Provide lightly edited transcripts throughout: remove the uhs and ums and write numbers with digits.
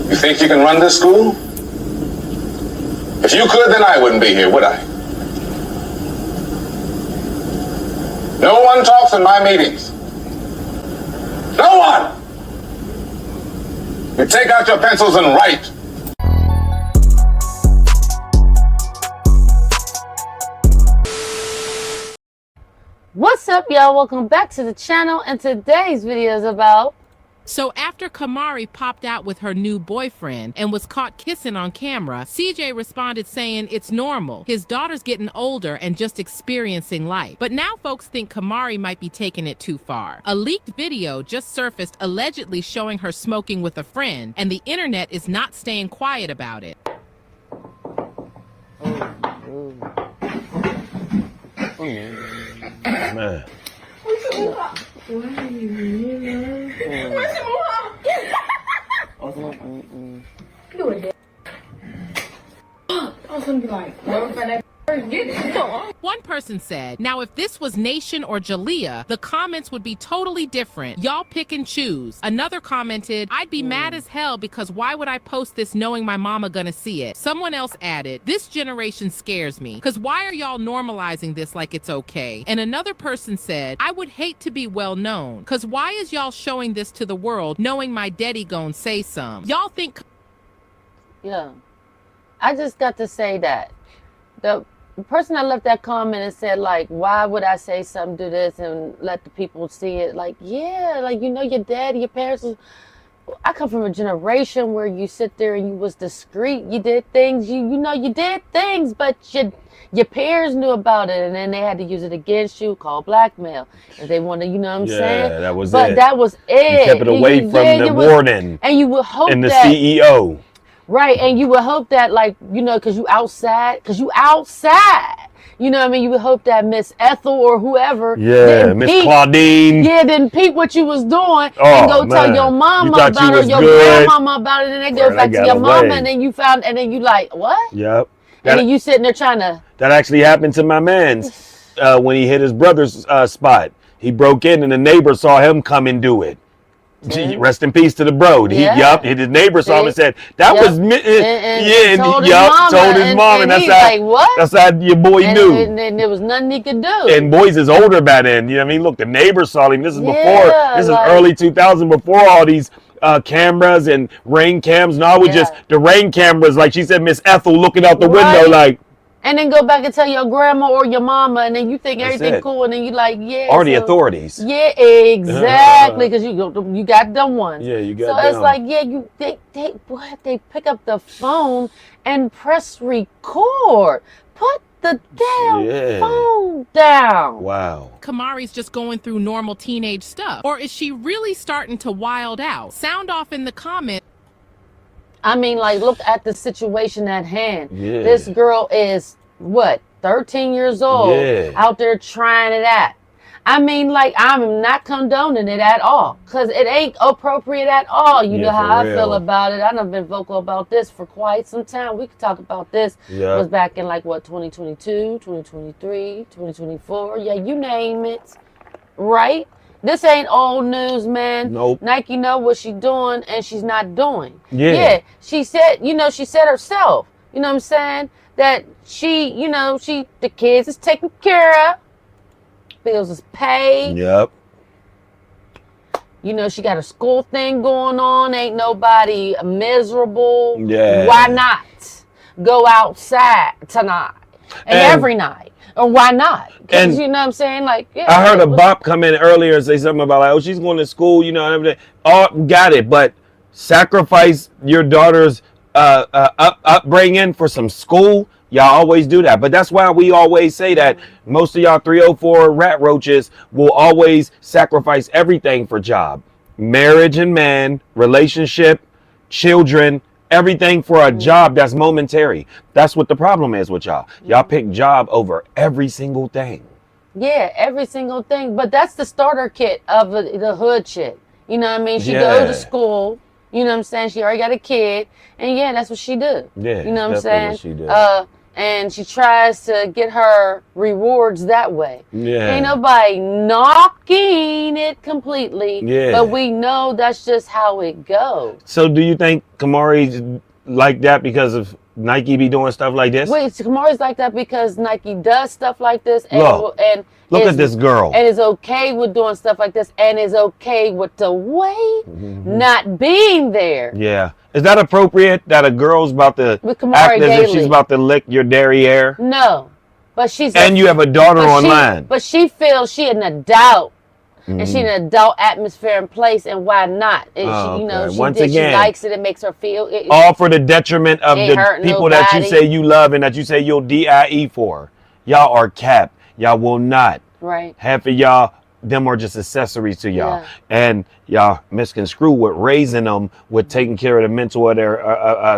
You think you can run this school? If you could, then I wouldn't be here, would I? No one talks in my meetings. No one! You take out your pencils and write. What's up, y'all? Welcome back to the channel, and today's video is about... So after Kamari popped out with her new boyfriend and was caught kissing on camera, CJ responded saying it's normal. His daughter's getting older and just experiencing life. But now folks think Kamari might be taking it too far. A leaked video just surfaced allegedly showing her smoking with a friend, and the internet is not staying quiet about it. Man. You a dick. I was gonna be like, well, for that get it. One person said, now if this was Nation or Jalea, the comments would be totally different. Y'all pick and choose. Another commented, I'd be mad as hell because why would I post this knowing my mama gonna see it? Someone else added, this generation scares me because why are y'all normalizing this like it's okay? And another person said, I would hate to be well known because why is y'all showing this to the world knowing my daddy gon' say some? Y'all think... Yeah. I just got to say that. The person that left that comment and said, like, why would I say something, do this, and let the people see it? Like, yeah, like, you know, your dad, your parents... I come from a generation where you sit there and you was discreet. You did things, you know, you did things, but your peers knew about it, and then they had to use it against you, called blackmail. If they wanted, you know what I'm saying? Yeah, that was but it. That was it. You kept it away from the warden and you would hope and the that, CEO. Right, and you would hope that, like, you know, because you outside. You know what I mean? You would hope that Miss Ethel or whoever. Yeah, Miss Claudine. Yeah, didn't peep what you was doing Oh, and go man. tell your mama about it or your grandmama about it, and then goes back to your mama, and then you found, and then you like, what? Yep. And then you sitting there trying to... That actually happened to my man's when he hit his brother's spot. He broke in and the neighbor saw him come and do it. Rest in peace to the bro. His neighbor saw him and said, that was me. Told his mom, and that's how, like, what? That's how your boy knew. And there was nothing he could do. And boys is older by then. You know what I mean? Look, the neighbor saw him. This is this is early 2000, before all these cameras and rain cams. No, it was just the rain cameras, like she said, Miss Ethel looking out the window like. And then go back and tell your grandma or your mama, and then you think everything cool, and then you like, yeah. Or the authorities. Yeah, exactly, because you got them ones. Yeah, you got them. So it's like, yeah, they pick up the phone and press record. Put the damn phone down. Wow. Kamari's just going through normal teenage stuff? Or is she really starting to wild out? Sound off in the comments. I mean, like, look at the situation at hand. Yeah. This girl is, what, 13 years old, out there trying it out. I mean, like, I'm not condoning it at all, because it ain't appropriate at all. You know how I feel about it. I've been vocal about this for quite some time. We could talk about this. It was back in, like, what, 2022, 2023, 2024. Yeah, you name it. Right? This ain't old news, man. Nope. Nike know what she's doing and she's not doing. Yeah. She said, she said herself, you know what I'm saying? That she, the kids is taken care of. Bills is paid. Yep. She got a school thing going on. Ain't nobody miserable. Yeah. Why not go outside tonight and every night? Or why not? Because, you know what I'm saying? Like, yeah. I heard a bop come in earlier and say something about, like, oh, she's going to school, and everything. Oh, got it. But sacrifice your daughter's upbringing for some school. Y'all always do that. But that's why we always say that most of y'all 304 rat roaches will always sacrifice everything for job. Marriage and man, relationship, children, everything for a job that's momentary. That's what the problem is with y'all. Y'all pick job over every single thing. Yeah, every single thing. But that's the starter kit of the hood chick. You know what I mean? She goes to school. You know what I'm saying? She already got a kid. And yeah, that's what she do. Yeah, you know what I'm saying? What she do. and she tries to get her rewards that way. Yeah. Ain't nobody knocking it completely, Yeah. but we know that's just how it goes. So do you think Kamari's like that because of Nike be doing stuff like this? Wait, Kamari's like that because Nike does stuff like this, and Look at this girl. and is okay with doing stuff like this, and is okay with the weight not being there. Yeah. Is that appropriate that a girl's about to With Kamari act as if Daly. she's about to lick your derriere? No, but she's And you have a daughter online. But she feels she an adult, and she in an adult atmosphere and place, and why not? And she, you know, Okay. she, Once she again, likes it. It makes her feel. All for the detriment of Ain't the hurting people that you nobody. say you love and that you say you'll DIE for. Y'all are capped. Y'all will not. Right. Half of y'all, them are just accessories to y'all. Yeah. And y'all misconstrue with raising them, with taking care of the mental of their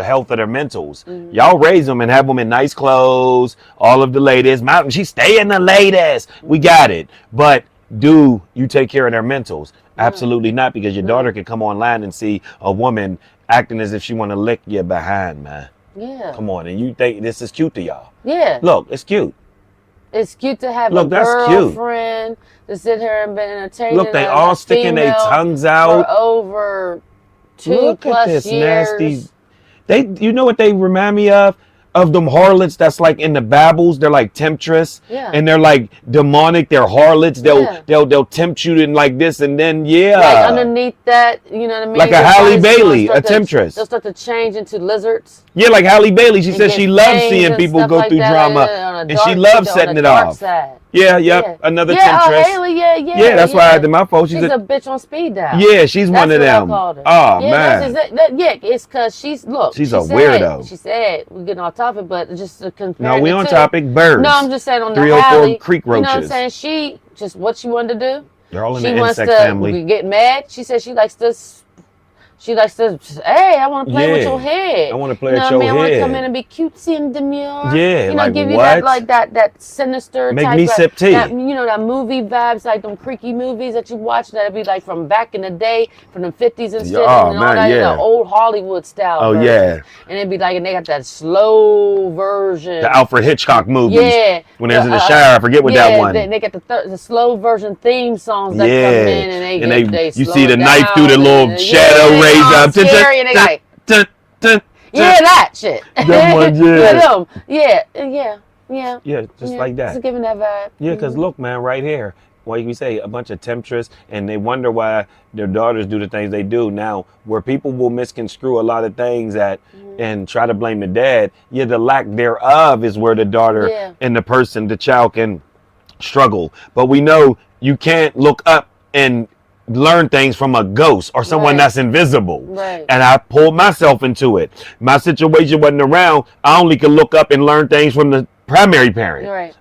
health of their mentals. Y'all raise them and have them in nice clothes, all of the latest. She stay in the latest. We got it. But do you take care of their mentals? Absolutely not, because your daughter could come online and see a woman acting as if she want to lick your behind, man. Yeah. Come on, and you think this is cute to y'all? Yeah. Look, it's cute. It's cute to have Look, a that's cute. girlfriend to sit here and be entertaining. Look, they all sticking their tongues out. For over 2+ Look at this years. nasty. You know what they remind me of? Of them harlots that's like in the Babbles. They're like temptress. Yeah. And they're like demonic. They're harlots. Yeah. They'll tempt you in like this, and then Like underneath that, you know what I mean? Like a Your Halle body's gonna Bailey, start a temptress. They'll start to change into lizards. Yeah, like Halle Bailey. She and says get she loves fangs seeing and people stuff go like through that, drama, on a and she dark- loves on the setting it dark off. side. Yeah, yep. Yeah. Another Yeah, temptress. Haley, yeah. Yeah, that's why I did my fault. She's a bitch on speed dial. Yeah, she's That's one of what I them. called her. Oh yeah, man. It's because she's She's she a said- weirdo. She said we're getting off topic, but just to compare. No, we the on two. topic. Birds. No, I'm just saying on the 304 Hallie, creek You know what I'm roaches. saying? She just what she wanted to do. They're all in She the wants insect to family. get mad. She said she likes to. She likes to. Hey, I want to play with Yeah. your head. I wanna play you know with what I mean? your I want to head. come in and be cutesy and demure. Yeah, you know, like give you what? that sinister Make type. me sip tea. That, you know, that movie vibes, like them creaky movies that you watch. That'd be like from back in the day, from the 50s and shit, Oh, and all man, that, you yeah. know, old Hollywood style. Oh, versions. yeah. And it'd be like, and they got that slow version. The Alfred Hitchcock movies. Yeah. When there's in the shower, I forget what that one. They got the slow version theme songs that come in, and they you slow see the it knife through the down, little and shadow they raise all up. scary, and they like, yeah, that shit. Them ones, yeah. them. Yeah. Yeah, just like that. Just giving that vibe. Yeah, because look, man, right here, what you can say, a bunch of temptress, and they wonder why their daughters do the things they do. Now, where people will misconstrue a lot of things and try to blame the dad, the lack thereof is where the daughter and the child can struggle. But we know you can't look up and learn things from a ghost or someone that's invisible. Right. And I pulled myself into it. My situation wasn't around. I only could look up and learn things from the primary parent. Right.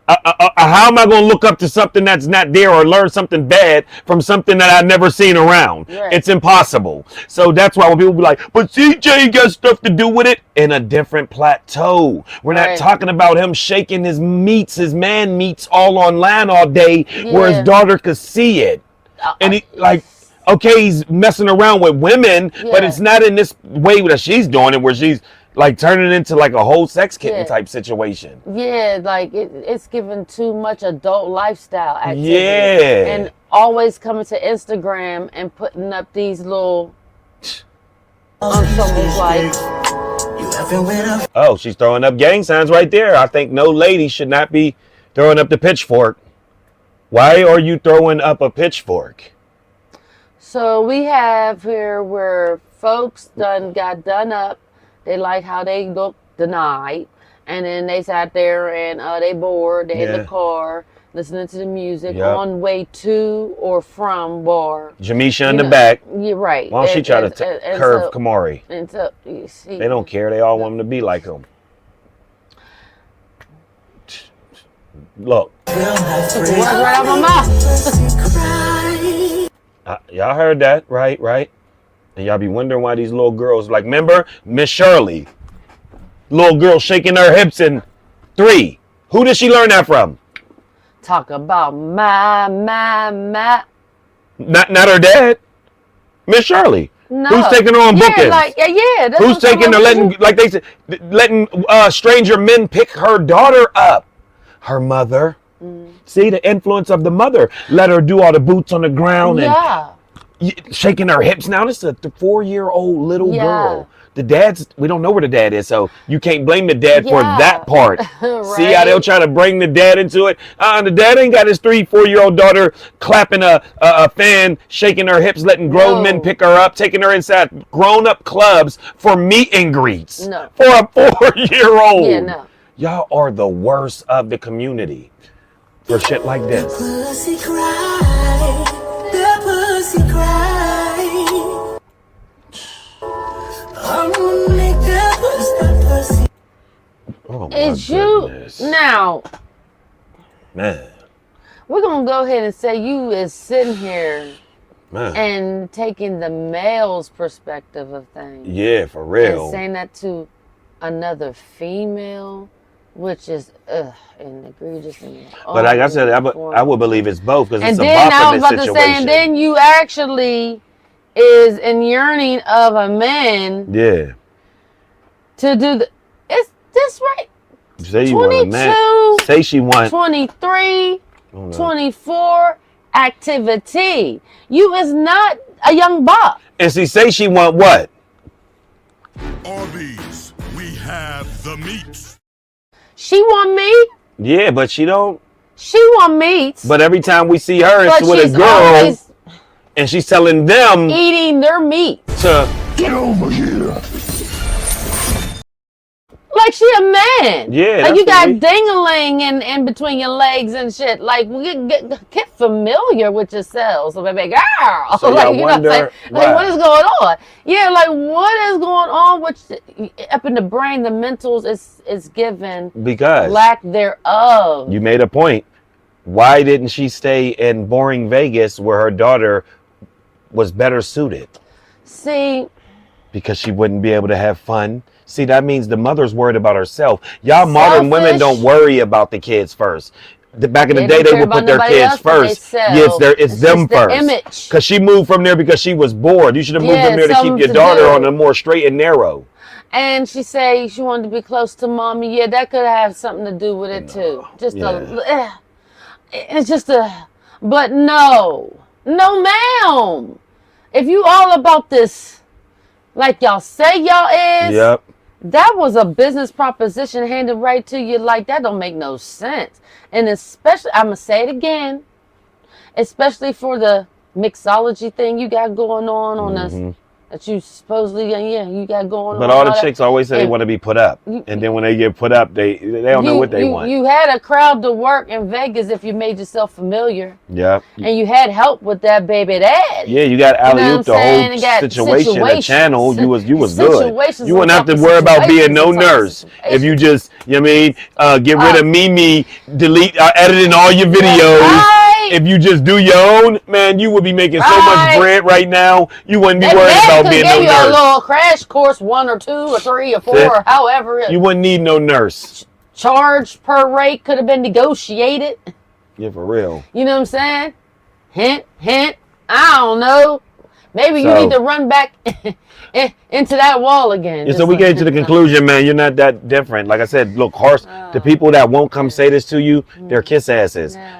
How am I going to look up to something that's not there or learn something bad from something that I've never seen around? Right. It's impossible. So that's why when people be like, but CJ got stuff to do with it, in a different plateau. We're not talking about him shaking his man meats all online all day where his daughter could see it. And he okay, he's messing around with women, but it's not in this way that she's doing it, where she's like turning it into like a whole sex kitten type situation. Yeah, like it's given too much adult lifestyle activity. Yeah. And always coming to Instagram and putting up these little ensembles like. Oh, she's throwing up gang signs right there. I think no lady should not be throwing up the pitchfork. Why are you throwing up a pitchfork? So we have here where folks got done up. They like how they look denied. And then they sat there and they bored. They in the car listening to the music on way to or from bar. Jamisha in the back. You're right. Why don't she try to curve Kamari? And so, you see, they don't care. They all want him to be like him. Look. took the words right out of my mouth. Y'all heard that, right? And y'all be wondering why these little girls, like, remember Miss Shirley? Little girl shaking her hips in 3. Who did she learn that from? Talk about my. Not her dad. Miss Shirley. No. Who's taking her on bookends? Like, yeah. That's Who's what I'm taking her, saying. like they said, letting stranger men pick her daughter up? Her mother. See, the influence of the mother. Let her do all the boots on the ground and shaking her hips. Now, this is a 4-year-old little girl. The dad's, we don't know where the dad is, so you can't blame the dad for that part. Right. See how they'll try to bring the dad into it? The dad ain't got his 3-4-year-old daughter clapping a fan, shaking her hips, letting grown men pick her up, taking her inside grown-up clubs for meet and greets. No. For a 4-year-old. Yeah, no. Y'all are the worst of the community for shit like this. Pussy cry, the pussy cry. I'm gonna make that pussy. Oh my Is goodness. you now? Man. We're gonna go ahead and say you is sitting here Man. and taking the male's perspective of things. Yeah, for real. And saying that to another female, which is and egregious. But like I said, I would believe it's both because it's and a then bop I in was this about to situation. say, and then you actually is in yearning of a man Yeah. to do the. Is this right? Say you want a man. 22, Say she want. 23, Oh, no. 24 activity. You is not a young bop. And say she want what? Arby's, we have the meats. She want meat. Yeah, but she don't. She want meat. But every time we see her, but it's with a she's girl, always and she's telling them eating their meat. to. Get over here. Like she a man. Yeah, Like you got definitely. ding-a-ling in between your legs and shit. Like get familiar with yourself, so baby girl. So like y'all you know what I'm saying? wonder Like why. what is going on? Yeah, like what is going on with up in the brain? The mentals is given Because lack thereof. you made a point. Why didn't she stay in boring Vegas where her daughter was better suited? See, Because she wouldn't be able to have fun. See, that means the mother's worried about herself. Y'all modern women Selfish. don't worry about the kids first. Back in the They day, don't they care would put about their nobody kids else but first. theyself. Yes, it's them just the first. image. Because she moved from there because she was bored. You should have moved Yeah, from there to keep something your to daughter do. on a more straight and narrow. And she say she wanted to be close to mommy. Yeah, that could have something to do with it too. Just it's just a, but no, ma'am. If you all about this, like y'all say y'all is, Yep. that was a business proposition handed right to you. Like that don't make no sense. And especially, I'm gonna say it again, especially for the mixology thing you got going on this. That you supposedly, you got going on. But all the that. chicks always say they And want to be put up. And then when they get put up, they don't know what they want. You had a crowd to work in Vegas if you made yourself familiar. Yep. And you had help with that baby dad. Yeah, you got alley-oop the whole You got situation, the situations. channel. You was good. Situations You wouldn't on have to top of worry about being no situations on top of nurse if you situations. just, you know what I mean, get rid of Mimi, delete, editing all your videos. Right. If you just do your own, man, you would be making so much bread right now. You wouldn't be That worried dad about could being give no you a nurse. little crash course, 1 or 2 or 3 or 4 That's it. or however. You wouldn't need no nurse. Charge per rate could have been negotiated. Yeah, for real. You know what I'm saying? Hint, hint. I don't know. Maybe you So- need to run back into that wall again. Yeah, so we came to the conclusion, man, you're not that different. Like I said, look, the people that won't come say this to you, they're kiss asses. Yeah.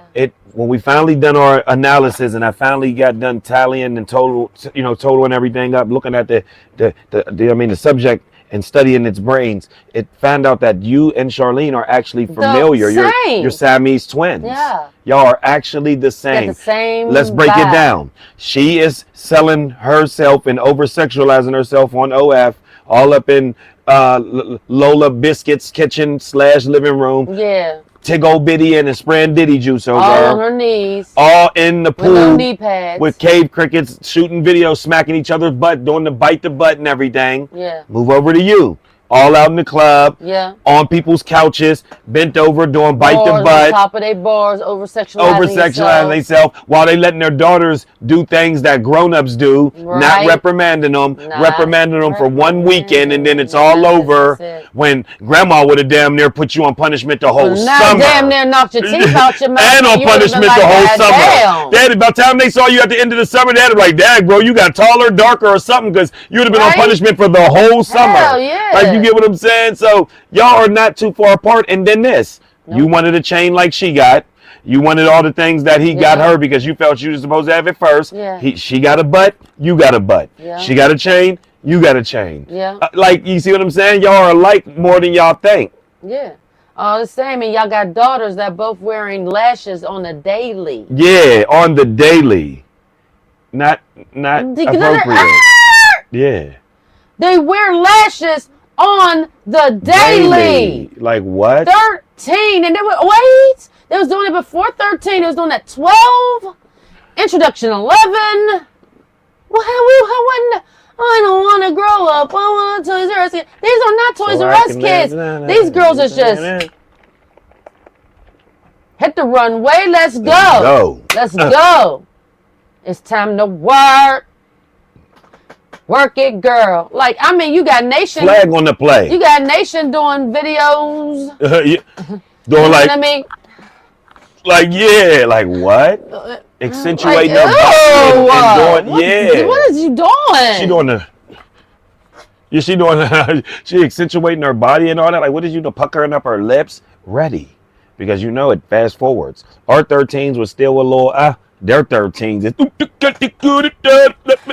When we finally done our analysis and I finally got done tallying and totaling everything up, looking at the subject and studying its brains, it found out that you and Charlene are actually familiar. same. You're Siamese twins. Yeah. Y'all are actually the Got same. the same Let's break vibe. it down. She is selling herself and over-sexualizing herself on OF, all up in Lola Biscuit's kitchen / living room. Yeah. Tig old bitty and spraying Diddy juice over All her. on her knees. All in the With no pool knee pads. with cave crickets shooting videos, smacking each other's butt, doing the bite the butt and everything. Yeah. Move over to you. all out in the club, Yeah. on people's couches, bent over, doing bite Bars the on butt, top of their bars, over-sexualizing themselves, while they letting their daughters do things that grown-ups do, not Right. reprimanding them, Not reprimanding them for one weekend, and then it's reprimanding. all That's over it. when grandma would have damn near put you on punishment the whole Now summer. damn near knocked your teeth out your mouth. And on you would've been punishment like, the whole "God summer. damn." Daddy, by the time they saw you at the end of the summer, they'd be like, "Dad, bro, you got taller, darker, or something," because you would have been on Right? punishment for the whole summer. Hell yeah. Like, you get what I'm saying? So y'all are not too far apart. And then this, you wanted a chain like she got. You wanted all the things that he got her because you felt you were supposed to have it first. Yeah. She got a butt, you got a butt. Yeah. She got a chain, you got a chain. Yeah. Like, you see what I'm saying? Y'all are alike more than y'all think. Yeah. All the same, and y'all got daughters that both wearing lashes on a daily. Yeah, on the daily. Not appropriate. Yeah. They wear lashes on the daily. Like what? 13, and they were wait. They was doing it before 13. They was doing it at 12. Introduction 11. Well, how I don't want to grow up. I want a Toys R Us kid. These are not Toys R Us kids. These girls are just hit the runway. Let's go. Let's go. It's time to work. Work it, girl. Like, I mean, you got Nation. Flag on the play. You got Nation doing videos. Doing You like, know what I mean? like yeah, like what? Accentuating her ew, body and doing, yeah. What is you doing? She doing the. Yeah, she accentuating her body and all that. Like, what is you puckering up her lips? Ready. Because you know it fast forwards. Our 13s was still a little, their 13s.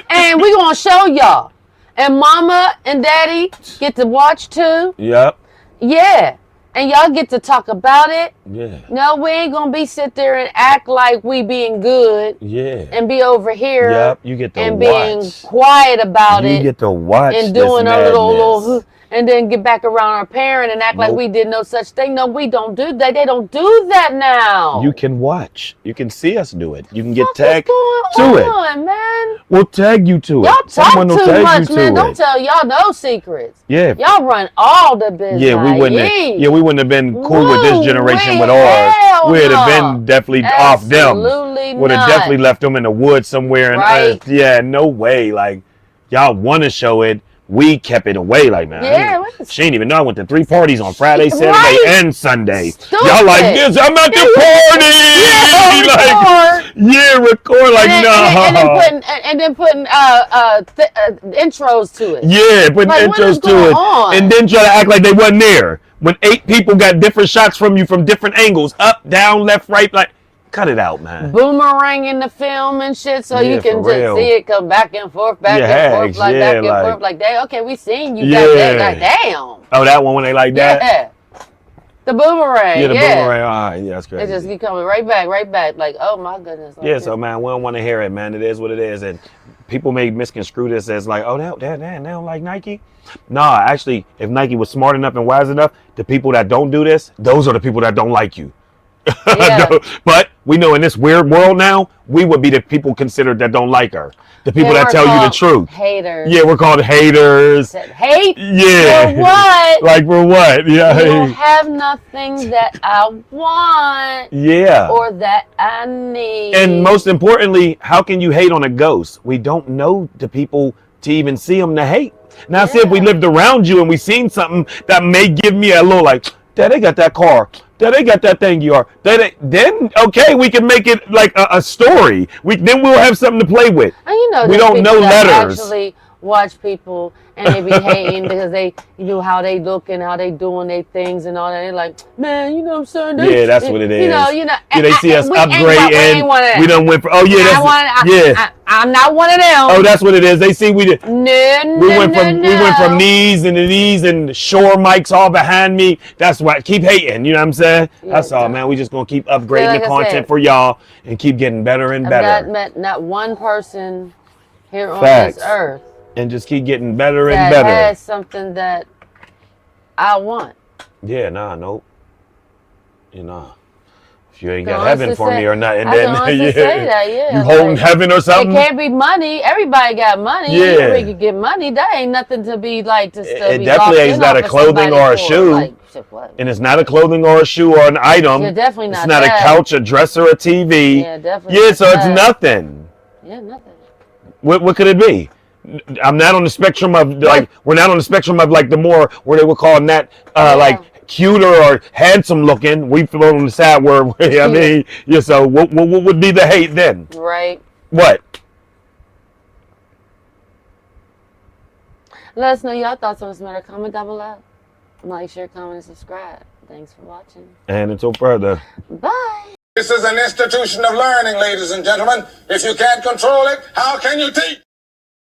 And we gonna show y'all. And mama and daddy get to watch too. Yep. Yeah. And y'all get to talk about it. Yeah. No, we ain't gonna be sit there and act like we being good. Yeah. And be over here. Yep. You get to and watch. being quiet about it. You get to watch and this doing our little madness. and then get back around our parent and act like we did no such thing. No, we don't do that. They don't do that now. You can watch. You can see us do it. You can get What tagged is to going it. on, man? We'll tag you to Y'all it. Someone talk will too tag much, you man. to Don't it. tell y'all no secrets. Yeah. Y'all run all the business. Yeah, we wouldn't have been cool with this generation with ours. Hell We'd have no. been definitely off them. Absolutely Would have not. definitely left them in the woods somewhere. And Right. yeah, no way. Like, y'all want to show it. We kept it away. Like, man, Yeah, what the- she didn't even know I went to 3 parties on Friday, Saturday, Right. and Sunday. Stupid. Y'all like this? I'm at the party. Record. Like, and then putting intros to it. Yeah, putting Like, what is intros to going it, on? and then try to act like they wasn't there. When 8 people got different shots from you from different angles, up, down, left, right, like, cut it out, man. Boomerang in the film and shit, so Yeah, you can for just real. see it come back and forth, back and forth, like back and forth, like that. Okay, we seen you got that. Like, damn. Oh, that one when they like that. Yeah. The boomerang. Yeah, the yeah. boomerang. All right, yeah, that's crazy. It just keep coming right back. Like, oh my goodness. Yeah, so man, we don't want to hear it, man. It is what it is, and people may misconstrue this as like, oh, they don't like Nike. Nah, actually, if Nike was smart enough and wise enough, the people that don't do this, those are the people that don't like you. Yeah. But we know in this weird world now, we would be the people considered that don't like her. The people They that were tell you the called truth. Haters. Yeah, we're called haters. Said, hate? Yeah. For what? Like for what? Yeah. You don't have nothing that I want Yeah. or that I need. And most importantly, how can you hate on a ghost? We don't know the people to even see them to hate. Now, see if we lived around you and we seen something that may give me a little like, Dad, they got that car. Dad, they got that thing you are. Then okay, we can make it like a story. Then we'll have something to play with. And you know, we there's don't people know that letters. actually watch people and they be hating because they, you know, how they look and how they doing their things and all that. They're like, man, you know what I'm saying? Yeah, that's what it is. You know. Yeah, they see us we ain't upgrading. one of that. We done went for. Oh yeah, that's I'm not one of them. Oh, that's what it is. They see we did. We went No. from knees and the knees and Shure mics all behind me. That's why keep hating. You know what I'm saying? Yeah, That's all, man. We just gonna keep upgrading Yeah, like the I content said, for y'all and keep getting better and I've better. not met not one person here on Facts. this earth And just keep getting better and that better. has something that I want. Yeah, nah, nope. You know, if you ain't Can got heaven honestly for say- me or not, and I then can honestly say that, yeah, you holding like, heaven or It something. can't be money. Everybody got money. Yeah. Everybody can get money. That ain't nothing to be like to still It be definitely locked is in not off a of clothing somebody or a for. shoe. Like, shit, what? And it's not a clothing or a shoe or an item. Yeah, definitely It's not not that. a couch, a dresser, a TV. Yeah, definitely Yeah, not so it's that. nothing. Yeah, nothing. What could it be? I'm not on the spectrum of like we're not on the spectrum of like the more where they would call that like cuter or handsome looking. We feel on the side where I mean, yeah. So what would be the hate then? Right. What? Let us know your thoughts on this matter. Comment down below. Like, share, comment, and subscribe. Thanks for watching. And until further. Bye. This is an institution of learning, ladies and gentlemen. If you can't control it, how can you teach?